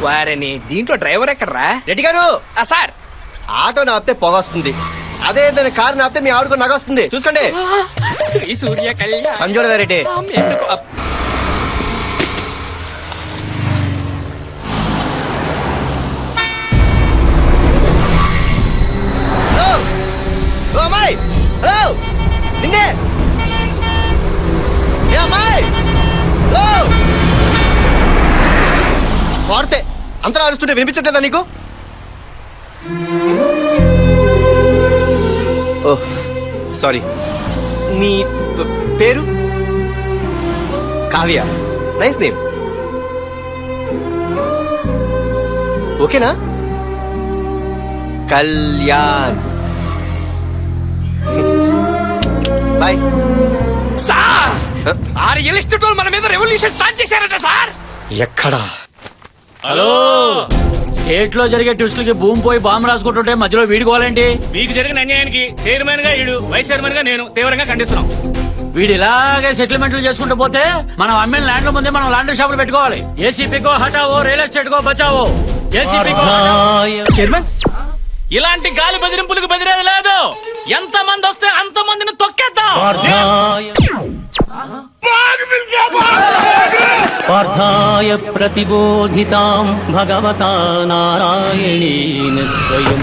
వారని దీంట్లో డ్రైవర్ ఎక్కడరా? రెడ్డి గారు సార్ ఆటో నాపితే పొగ వస్తుంది, అదే ఏదైనా కారు నాపితే మీ ఆవిడకు నగ వస్తుంది. చూసుకోండి. శ్రీ సూర్య కళ్యాణ్ సంజోడ రెడ్డి. ఎందుకు హలో ఓ అమ్మాయి, హలో నిన్నే ఏ అమ్మాయి, హలో వాడితే అంతలా అరుస్తుంటే వినిపించట్లేదా నీకు? Oh sorry. నీ పేరు? కావ్య. Nice name. ఓకేనా? కళ్యాణ్. బాయ్. సార్ ఆ రియల్ ఎస్టేట్ వాళ్ళు మన మీద రెవల్యూషన్ స్టార్ట్ చేశారట సార్. ఎక్కడా? హలో, స్టేట్ లో జరిగే ట్విస్టులకి భూమి పోయి బాంబు రాసుకుంటుంటే మధ్యలో వీడుకోవాలండి. మీకు జరిగిన అన్యాయానికి చైర్మన్ గా ఈడు, వైస్ చైర్మన్ గా నేను తీవ్రంగా ఖండిస్తున్నాం. వీడు ఇలాగే సెటిల్మెంట్లు చేసుకుంటూ పోతే మనం అమ్మిన ల్యాండ్ ముందే మనం లాండ్రీ షాపులు పెట్టుకోవాలి. ఏసీపీకో హటావో, రియల్ ఎస్టేట్ కో బచావో. ఏసీపీకో చైర్మన్, ఇలాంటి గాలి బెదిరింపులకు బెదిరేది లేదు. ఎంత మంది వస్తే అంత మందిని తొక్కేద్దాం. పార్థాయ ప్రతిబోధితాం భగవతా నారాయణేన స్వయం.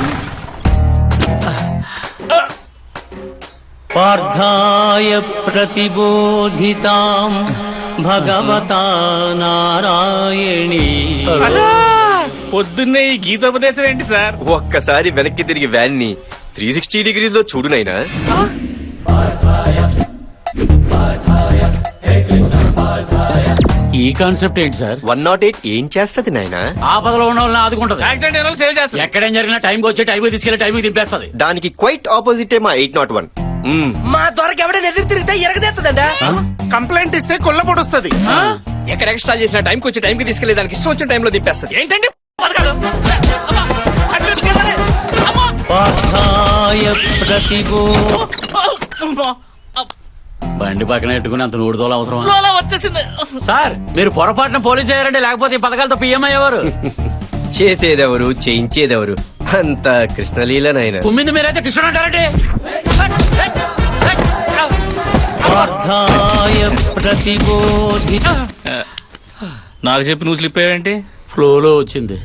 పార్థాయ ప్రతిబోధితాం భగవతా నారాయణేన. పొద్దున్నే ఈ గీతోపదేశం ఏంటి సార్? ఒక్కసారి వెనక్కి తిరిగి వ్యాన్ ని 360 డిగ్రీస్ లో చూడు నైనా. ఈ కాన్సెప్ట్ ఏంటి సార్? 108 ఏం చేస్తది నాయనా? ఆపదలో ఉన్న వాళ్ళని ఆదుకుంటది. యాక్సిడెంట్ అయిన వాళ్ళు సేవ్ చేస్తారు. ఎక్కడేం జరిగినా టైంకి వచ్చి టైంకి తీసుకెళ్లి టైంకి దింపేస్తుంది. దానికి క్వైట్ ఆపోజిట్ మా 801. మా దొరకు ఎవడైనా ఎదురు తిరిగితే ఎరగదేస్తుందంట. కంప్లైంట్ ఇస్తే కొల్లబొడుస్తుంది. ఎక్కడ ఎక్స్ట్రా చేసిన టైంకి వచ్చి టైంకి తీసుకెళ్లే దానికి ఇష్టం వచ్చిన టైంలో దింపేస్తుంది. ఏంటండి పథకాలు? అమ్మా! పార్థాయ ప్రతిబో. అమ్మా! బండి పక్కన పెట్టుకుని అంత నూడుదోలు అవసరం ఫ్లోలో వచ్చేసింది. సార్? మీరు పొరపాటున పోలీసు అయ్యారండి, లేకపోతే ఈ పథకాలతో పిఎం అయ్యేవారు. చేసేదెవరు, చేయించేదెవరు? అంత కృష్ణలీల నాయనా. కుమ్మింది మీరైతే కృష్ణుడు అంటారండి. పార్థాయ ప్రతిబోధి. నాకు చెప్పి నువ్వు స్లిప్ అయ్యావేంటి? ఫ్లోలో వచ్చింది.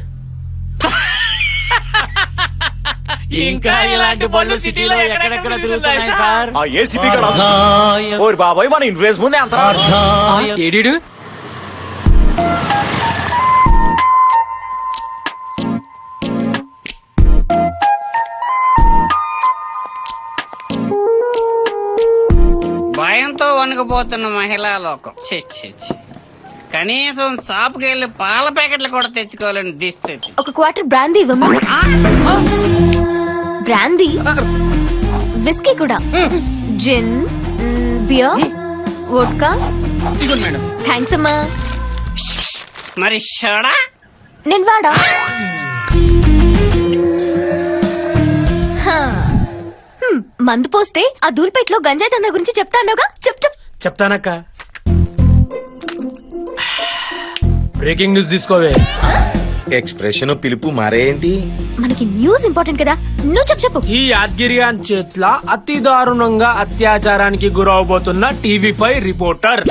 ఇంకా ఇలాంటి బళ్ళు సిటీలో ఎక్కడెక్కడ తిరుగుతున్నాయి సార్. పార్థాయ బాబాయ్ మన ఇన్ఫ్లుయెన్స్ ముందే అంత. పార్థాయ ఏడీడు భయంతో వణుకుపోతున్న మహిళా లోకం. ఛీ, ఛీ, ఛీ. కనీసం షాపుకి వెళ్లి పాల ప్యాకెట్లు కూడా తెచ్చుకోవాలని దిస్థితి. ఒక క్వార్టర్ బ్రాందీ ఇవ్వమ్మా. బ్రాందీ, విస్కీ కూడా, జిన్, బియర్, వోడ్కా. థ్యాంక్స్ అమ్మా. మరి షోడా? నేను వాడా. హా. మందు పోస్తే ఆ దూల్పేటలో గంజాయి దందా గురించి చెప్తానుగా. చెప్తానక్క. బ్రేకింగ్ న్యూస్ తీసుకోవే. ఎక్స్ప్రెషన్ పిలుపు మారేంటి? మనకి న్యూస్ ఇంపార్టెంట్ కదా, నువ్వు చెప్పు. ఈ యాద్గిరియాన్ చేట్ల అతి దారుణంగా అత్యాచారానికి గురవబోతున్న టీవీ5 రిపోర్టర్,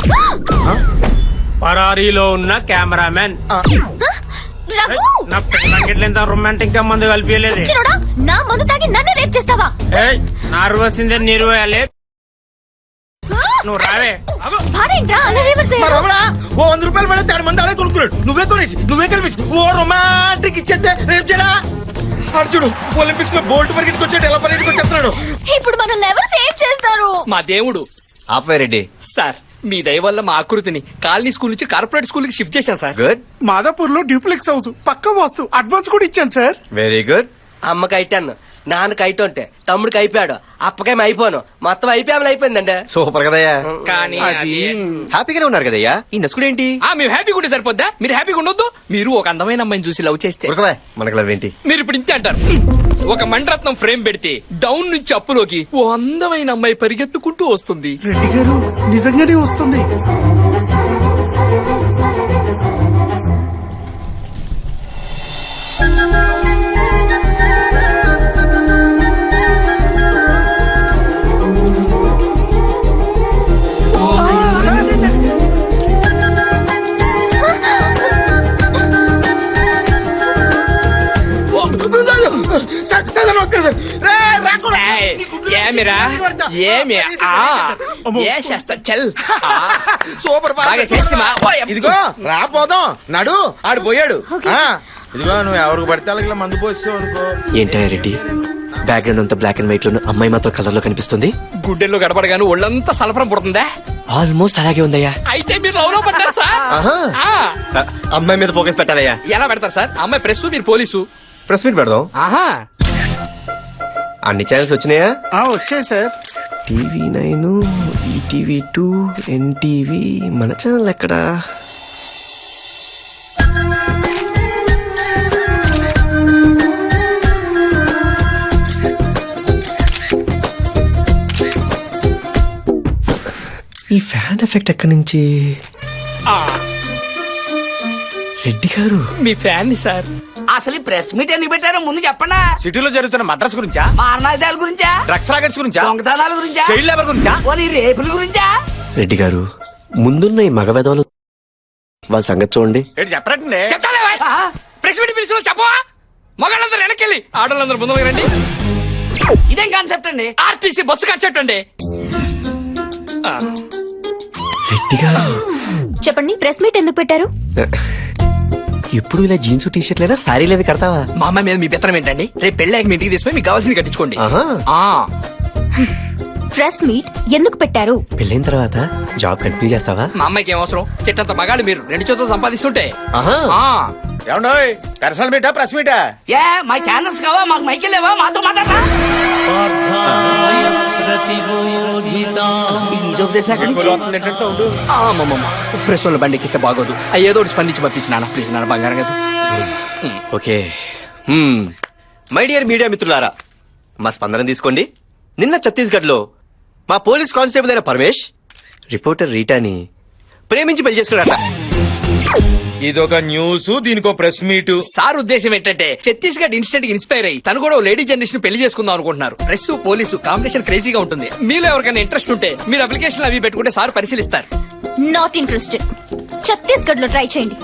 పరారీలో ఉన్న కెమెరామెన్. రఘు! నా పెళ్ళంగిట్లేంత రొమాంటిక్ గా మందు కలిపియలేదు. చిన్నోడా, నా మందు తాగి నన్ను రేప్ చేస్తావా? నార్వసిందే నిర్వయాలే. నువ్వు రావే. భారేంట్రా అలా రేవర్ చేయడం? ఓ 100 రూపాయలు పడితే 3 మంది అడే కొనుక్కున్నాడు. నువ్వే కొనేసి నువ్వే కలిపి ఓ రొమాంటిక్ ఇచ్చేస్తే రేపు చేయడా? అర్జుడు ఒలింపిక్స్ లో బోల్ట్ పరిగెత్తుకు వచ్చేట ఎలా పరిగెత్తుకు వచ్చేస్తున్నాడు. ఇప్పుడు మనల్ని ఎవరు సేవ్ చేస్తారు? మా దేవుడు. ఆపే రెడ్డి. సార్ మీ దయ వల్ల మా ఆకృతిని కాలనీ స్కూల్ నుంచి కార్పొరేట్ స్కూల్ కి షిఫ్ట్ చేశాను సార్. గుడ్. మాదాపూర్ లో డ్యూప్లెక్స్ హౌస్ పక్క వాస్తు అడ్వాన్స్ కూడా ఇచ్చాను సార్. Very good. అమ్మకి అయిటాను, నాన్నకి అయితుంటే తమ్ముడికి అయిపోయాడు, అప్పకేం అయిపోను, మొత్తం అయిపోయామని అయిపోయిందండి. సూపర్ కదయ్యా. కానీ హ్యాపీగానే ఉన్నారు కదయ్యా. ఈ నసుకుడేంటి? మేము హ్యాపీగా ఉంటే సరిపోద్దా? మీరు హ్యాపీగా ఉండొద్దు. మీరు ఒక అందమైన అమ్మాయిని చూసి లవ్ చేస్తే ఉరకవే, మనకు లవ్ ఏంటి? మీరు ఇప్పుడు ఇంతే అంటారు. ఒక మణిరత్నం ఫ్రేమ్ పెడితే డౌన్ నుంచి అప్పులోకి ఓ అందమైన అమ్మాయి పరిగెత్తుకుంటూ వస్తుంది. రెడ్డి గారు నిజంగానే వస్తుంది. ఏమిరా ఏమి ఏ చేస్తా చల్ సూపర్ బాగా చేస్తిమా? ఇదిగో రాపోదాం నడు ఆడు పోయాడు ఇదిగో నువ్వు ఎవరికి పడితే అలాగే మందు పోసావు అనుకో. ఏంటా రెడ్డి బ్యాక్గ్రౌండ్ అంతా బ్లాక్ అండ్ వైట్ లో అమ్మాయి మాత్రం కలర్ లో కనిపిస్తుంది. గుడ్డెల్లో గడపడగాను ఒళ్ళంతా సలపరం పుడుతుందా? ఆల్మోస్ట్ అలాగే ఉందయ్యా. అయితే మీరు లవ్ లో పడ్డారు సార్. ఆహా. ఆ, అమ్మాయి మీద ఫోకస్ పెట్టాలయ్యా. ఎలా పెడతారు సార్? అమ్మాయి ప్రెస్, మీరు పోలీసు. ప్రెస్ మీట్ పెడదాం. ఆహా, అన్ని ఛానల్స్ వచ్చినాయా? వచ్చాయి సార్. TV9, ETV2, NTV, మన ఛానల్ ఎక్కడా? ఈ ఫ్యాన్ ఎఫెక్ట్ ఎక్కడి నుంచి? ఆ, రెడ్డి గారు మీ ఫ్యాన్ ని సార్. అసలు ప్రెస్ మీట్ ఎందుకు పెట్టారో ముందు చెప్పండా. సిటీలో జరుగుతున్న మద్రాస్ గురించా, మారణాదాల గురించా, డ్రగ్స్ రాకెట్స్ గురించా, దొంగతనాల గురించా, చైల్డ్ లేబర్ గురించా? పోనీ రేపుల గురించా? రెడ్డి గారు ముందున్న ఈ మగ వెధవలు వాళ్ళ సంగతి చూడండి. ఏంటి చెప్పరండి? చెప్తాలే వాయ్. ప్రెస్ మీట్ పిలిచిన చెప్పవా? మగాళ్ళందరూ వెనకెళ్ళి ఆడవాళ్ళందరూ ముందు రండి. ఇదేం కాన్సెప్ట్ అండి? ఆర్టీసీ బస్సు కాన్సెప్ట్ అండి. ఆ, రెడ్డి గారు చెప్పండి, ప్రెస్ మీట్ ఎందుకు పెట్టారు? ఎప్పుడు ఇలా జీన్స్ టీ షర్ట్లైనా సారీలు అవి కడతావా? మా అమ్మాయి మీద మీ పెత్తనం ఏంటండి? రేపు పెళ్ళాక మీ ఇంటికి తీసుకుని మీకు కావాల్సింది కట్టించుకోండి. ఆహా. ఆ, ప్రెస్ మీట్ ఎందుకు పెట్టారు? పెళ్ళైన తర్వాత జాబ్ కంటిన్యూ చేస్తావా? మా అమ్మాయికి ఏం అవసరం? చెట్టంత మగాళ్ళు మీరు 2 చేతులు సంపాదిస్తుంటే. ఆహా. ఆ, ఏమండోయ్ పర్సనల్ మీటా ప్రెస్ మీటా? ఏ మా ఛానల్స్ కావా? మాకు మైకిల్ లేవా? మాతో మాట్లాడరా? స్వాధ్యాయ ప్రతిబోధితాం ఇదో ప్రశ్న ఎక్కడి నుంచి? అమ్మమ్మ ప్రెస్ వాళ్ళ బండి ఎక్కిస్తే బాగోదు. ఏదో ఒకటి స్పందించి పంపించి నాన్న ప్లీజ్, నాన్న బంగారం కదా. ఓకే. మై డియర్ మీడియా మిత్రులారా, మా స్పందన తీసుకోండి. నిన్న ఛత్తీస్గఢ్ లో మా పోలీస్ కానిస్టేబుల్ అయిన పరమేష్ రిపోర్టర్ రీటాని ప్రేమించి పెళ్లి చేసుకున్నాడట. ఇదొక న్యూస్, దీనికో ప్రెస్ మీట్. సార్ ఉద్దేశం ఏంటంటే ఛత్తీస్గఢ్ ఇన్స్టెంట్ కి ఇన్స్పైర్ అయ్యి తను కూడా లేడీ జనరేషన్ పెళ్లి చేసుకుందాం అనుకుంటున్నారు. ప్రెస్ పోలీసు కాంబినేషన్ క్రేజీగా ఉంటుంది. మీలో ఎవరికైనా ఇంట్రెస్ట్ ఉంటే మీరు అప్లికేషన్ అవి పెట్టుకుంటే సార్ పరిశీలిస్తారు. Not interested. ఛత్తీస్గఢ్ లో ట్రై చేయండి.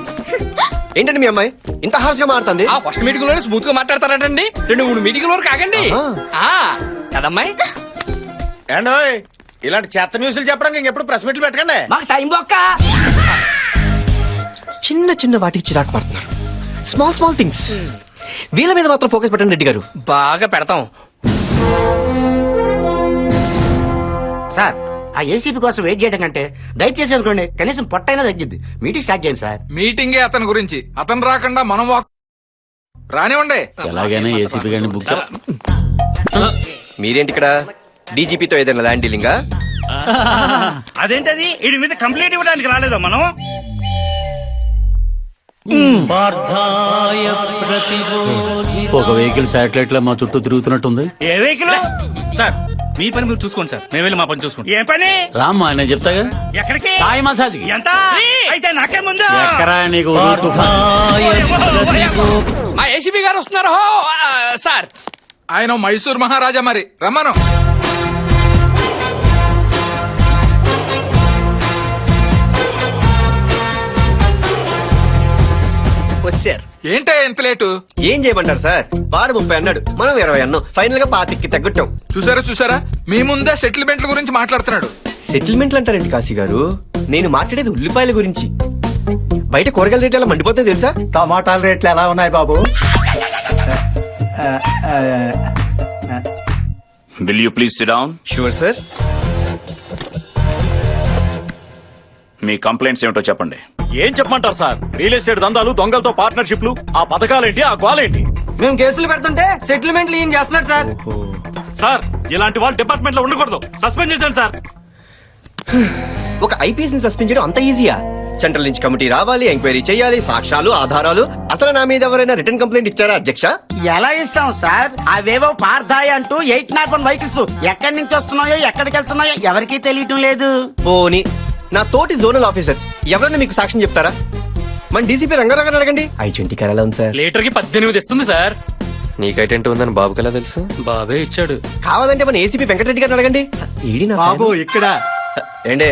ఏంటండి మీ అమ్మాయి ఇంత హార్ష్ గా మారుతుంది? ఆ ఫస్ట్ మీటింగ్ లోనే స్మూత్ గా మాట్లాడతారంటండి. 2-3 మీటింగ్ వరకు ఆగండి. ఆ కదమ్మాయి. ఏండోయ్ ఇలాంటి చెత్త న్యూస్లు చెప్పడానికి ఇంకెప్పుడు ప్రెస్ మీట్లు పెట్టకండి. మాకు టైం బొక్క. చిన్న చిన్న వాటికి చిరాకు పడుతున్నారు. స్మాల్ స్మాల్ థింగ్స్ వీళ్ళ మీద మాత్రం ఫోకస్ పెట్టండి రెడ్డి గారు. బాగా పెడతాం. సార్ ఆ ఏసీపీ కోసం వెయిట్ చేయడం కంటే దయచేసి అనుకోండి కనీసం పొట్టైనా తగ్గిద్ది. మీటింగ్ స్టార్ట్ చేయండి సార్. మీటింగే అతని గురించి, అతను రాకుండా మనం రానివ్వండి. ఎలాగైనా ఏసీపీ గారిని బుక్ మీరేంటి ఇక్కడ? డీజీపీతో ఏదైనా ల్యాండ్ డీలింగా? అదేంటది వీడి మీద కంప్లైంట్ ఇవ్వడానికి రాలేదా మనం? స్వాధ్యాయ ప్రతిబోధితాం ఒక వెహికల్ శాటిలైట్ లో మా చుట్టూ తిరుగుతున్నట్టుంది. ఏ వెహికల్? సార్ మీ పని మీరు చూసుకోండి సార్, మేము వెళ్ళి మా పని చూసుకుంటాం. ఏ పని? రామ్మా నేను చెప్తాగా. ఎక్కడికి? సాయి మసాజ్ కి. ఎంత? అయితే నాకే ముందు. ఎక్కరా నీకు స్వాధ్యాయ ప్రతిబోధితాం మా ఏసీపీ గారు వస్తున్నారు. సార్ ఆయన మైసూర్ మహారాజా, మరి రమ్మను. వచ్చారు. ఏంటే ఎంత లేటు? ఏం చేయమంటారు సార్? వాడు 30 అన్నాడు, మనం 20 అన్నాం. ఫైనల్ గా 25కి తగ్గట్టాం. చూసారా మీ ముందే సెటిల్మెంట్ల గురించి మాట్లాడుతున్నాడు. సెటిల్మెంట్లు అంటారండి కాశీ గారు? నేను మాట్లాడేది ఉల్లిపాయల గురించి. బయట కూరగాయల రేట్లు ఎలా మండిపోతాయి తెలుసా? టమాటాల రేట్లు ఎలా ఉన్నాయి బాబు? Will you please sit down? Sure sir. మీ కంప్లైంట్స్ ఏమిటో చెప్పండి. ఏం చెప్పమంటారు సార్? రియల్ ఎస్టేట్ దందాలు, దొంగలతో పార్ట్నర్షిప్లు, ఆ పథకాలేంటి, ఆ గోలేంటి? మేము కేసులు పెడుతుంటే సెటిల్మెంట్లు ఏం చేస్తున్నారు సార్? సార్ ఇలాంటి వాళ్ళు డిపార్ట్మెంట్ లో ఉండకూడదు, సస్పెండ్ చేశాను సార్. ఒక ఐపీఎస్ ని సస్పెండ్ చేయడం అంత ఈజీయా? సెంట్రల్ నుంచి కమిటీ రావాలి, ఎంక్వైరీ చేయాలి, సాక్ష్యాలు, ఆధారాలు. అసలు నా మీద ఎవరైనా రిటర్న్ కంప్లైంట్ ఇచ్చారా అధ్యక్ష? ఎలా ఇస్తాం సార్? అవేవో పార్థాయి అంటూ 801 వెహికల్స్ ఎక్కడి నుంచి వస్తున్నాయో ఎక్కడికి వెళ్తున్నాయో ఎవరికీ తెలియటం లేదు. పోనీ నా తోటి జోనల్ ఆఫీసర్ ఎవరైనా మీకు సాక్ష్యం చెప్తారా? మన డీసీపీ రంగారావు గారిని అడగండి. I-20 కార్ ఎలా ఉంది సార్? లీటర్ కి 18 ఇస్తుంది సార్. నీకైటెంట్ ఉందని బాబుకి ఎలా తెలుసు? బాబే ఇచ్చాడు. కావాలంటే మన ఏసీపీ వెంకటరెడ్డి గారిని అడగండి. ఈడి నా బాబు ఫ్యాను. ఇక్కడ ఏండే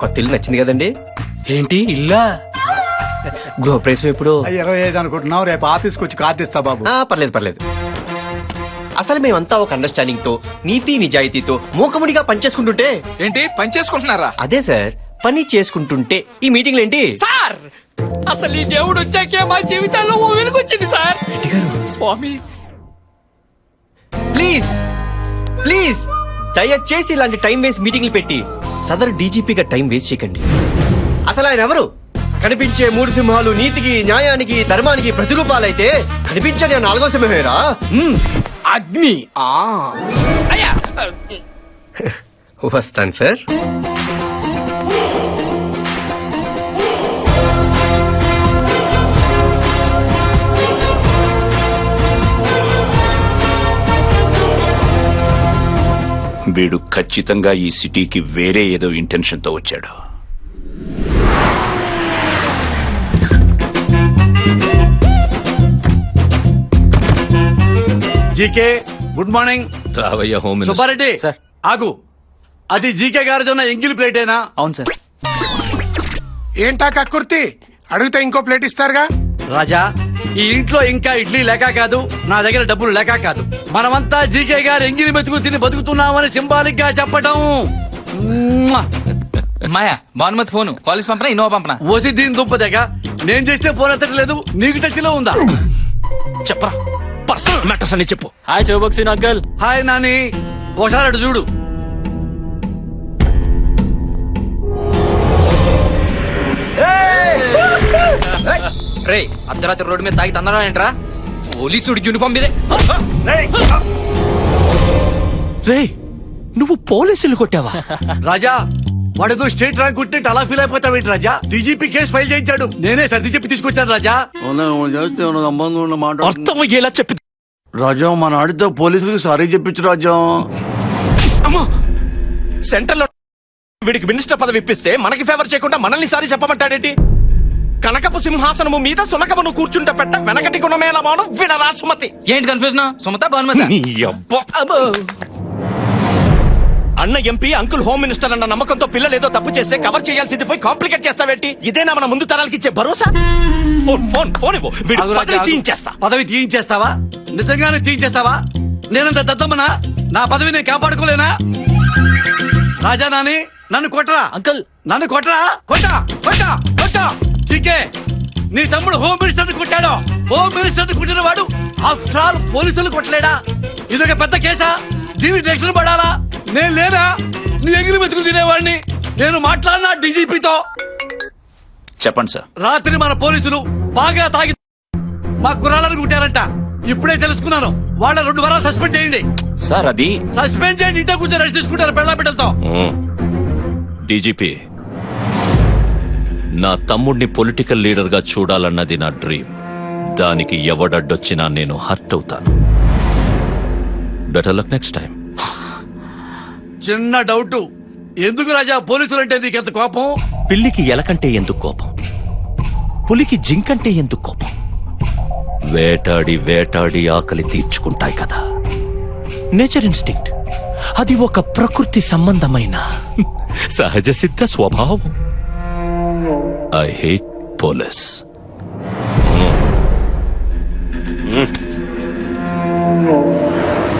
కొత్త ఇల్లు నచ్చింది కదండి? ఏంటి ఇల్లా? గృహప్రవేశం ఎప్పుడు? 25 అనుకుంటున్నావు, రేపు ఆఫీస్కి వచ్చి కార్డు ఇస్తా బాబు. పర్లేదు. అసలు మేమంతా ఒక అండర్స్టాండింగ్ తో నీతి నిజాయితీతో మూకముడిగా పనిచేసుకుంటుంటే ఏంటి పని చేసుకుంటున్నారా? అదే సార్ పని చేసుకుంటుంటే ఈ మీటింగ్లు ఏంటి? సార్ అసలు ఈ దేవుడు వచ్చాకే మా జీవితాల్లో ఓ వెలుగొచ్చింది సార్. స్వామి ప్లీజ్ ప్లీజ్ దయచేసి ఇలాంటి టైం వేస్ట్ మీటింగ్లు పెట్టి సదరు డీజీపీగా టైం వేస్ట్ చేయకండి. అసలు ఆయన ఎవరు? కనిపించే 3 సింహాలు నీతికి న్యాయానికి ధర్మానికి ప్రతిరూపాలైతే కనిపించని ఆ 4వ సింహమేరా? అగ్ని. అయ్యా వస్తాను సార్. వీడు ఖచ్చితంగా ఈ సిటీకి వేరే ఏదో ఇంటెన్షన్ తో వచ్చాడు. GK good morning. రావయ్య హోమ్ సుబ్బారెడ్డి సార్. ఆగు. అది జీకే గారిది ఉన్న ఎంగిల్ ప్లేటేనా? అవును సార్. ఏంటా కక్కుర్తి? అడిగితే ఇంకో ప్లేట్ ఇస్తారుగా. రాజా, ఈ ఇంట్లో ఇంకా ఇడ్లీ లేక కాదు, నా దగ్గర డబ్బులు లేక కాదు, మనమంతా జీకే గారు ఎంగిలి మెతుకు తిని బతుకుతున్నామని సింబాలిక్ గా చెప్పటం. మాయా భానుమతి ఫోన్ కాలేజ్ పంపనా ఇన్నోవా పంపనా? ఓసి దీని దుంపదేక నేను చేస్తే ఫోన్ ఎత్తట్లేదు, నీకు టచ్ లో ఉందా? చెప్పరా పర్సనల్ మ్యాటర్స్ అని చెప్పు. Hi Chaubaksi uncle. Hi Nani, ఓసారి అటు చూడు. రే అర్ధరాత్రి రోడ్డు మీద తాగి తన్నారా ఏంట్రా? పోలీసుడి యూనిఫామ్ మీదే. రే నువ్వు పోలీసులు కొట్టావా? రాజా వాడేదో స్టేట్ ర్యాంక్ కొట్టినట్టు అలా ఫీల్ అయిపోతావేంటి రాజా? డీజీపీ కేసు ఫైల్ చేయించాడు, నేనే సర్ది చెప్పి తీసుకొచ్చాను రాజా. అర్థం అయ్యేలా చెప్పి. రాజా మన ఆడితో పోలీసులకు సారీ చెప్పించు రాజా. అమ్మో సెంటర్ లో వీడికి మినిస్టర్ పదవి ఇప్పిస్తే మనకి ఫేవర్ చేయకుండా మనల్ని సారి చెప్పమంటాడేంటి? కనకపు సింహాసనము మీద సునకమును కూర్చుంటే పెట్ట వెనకటి గుణమేల మాను వినరా సుమతి. ఏంటి కన్ఫ్యూజన్? సుమత భానుమతి. అన్న ఎంపీ అంకుల్ హోమ్ మినిస్టర్ అన్న నమ్మకంతో పిల్లలు ఏదో తప్పు చేస్తే కవర్ చేయాల్సింది పోయి కాంప్లికేట్ చేస్తావేంటి? ఇదేనా మన ముందు తరాలకి ఇచ్చే భరోసా? ఫోన్ ఫోన్ ఫోన్ ఇవ్వు. వీడి పదవి తీయించేస్తా. పదవి తీయించేస్తావా? నిజంగానే తీయించేస్తావా? నేనంత దద్దమ్మనా? నా పదవి నేను కాపాడుకోలేనా? రాజా నాని నన్ను కొట్టరా అంకుల్. నన్ను కొట్టరా. కొట్టా కొట్టా కొట్టా. చికే నీ తమ్ముడు హోమ్ మినిస్టర్ కొట్టాడు. హోమ్ మినిస్టర్ కొట్టిన వాడు ఆఫ్టర్ ఆల్ పోలీసులు కొట్టలేడా? ఇదొక పెద్ద కేసా? దీనికి రక్షణ పడాలా? నేను లేనా? నీ ఎగిరి మెతుకు తినేవాడిని. నేను మాట్లాడినా డీజీపీతో. చెప్పండి సార్. రాత్రి మన పోలీసులు బాగా తాగి మా కుర్రాళ్ళని కుట్టారంట. ఇప్పుడే తెలుసుకున్నాను. వాళ్ళ 2 వారాలు సస్పెండ్ చేయండి. సార్ అది సస్పెండ్ చేయండి. ఇంట్లో కూర్చొని రెస్ట్ తీసుకుంటారు పెళ్ళ బిడ్డలతో. డీజీపీ, నా తమ్ముడిని పొలిటికల్ లీడర్ గా చూడాలన్నది నా డ్రీమ్. దానికి ఎవడడ్డొచ్చినా నేను హర్ట్ అవుతాను. Better luck next time. చిన్న డౌట్, ఎందుకు రాజా పోలీసులు అంటే నీకెంత కోపం? పిల్లికి ఎలకంటే ఎందుకు కోపం? పులికి జింకంటే ఎందుకు కోపం? వేటాడి వేటాడి ఆకలి తీర్చుకుంటాయి కదా. Nature instinct. అది ఒక ప్రకృతి సంబంధమైన సహజ సిద్ధ స్వభావం. I hate police.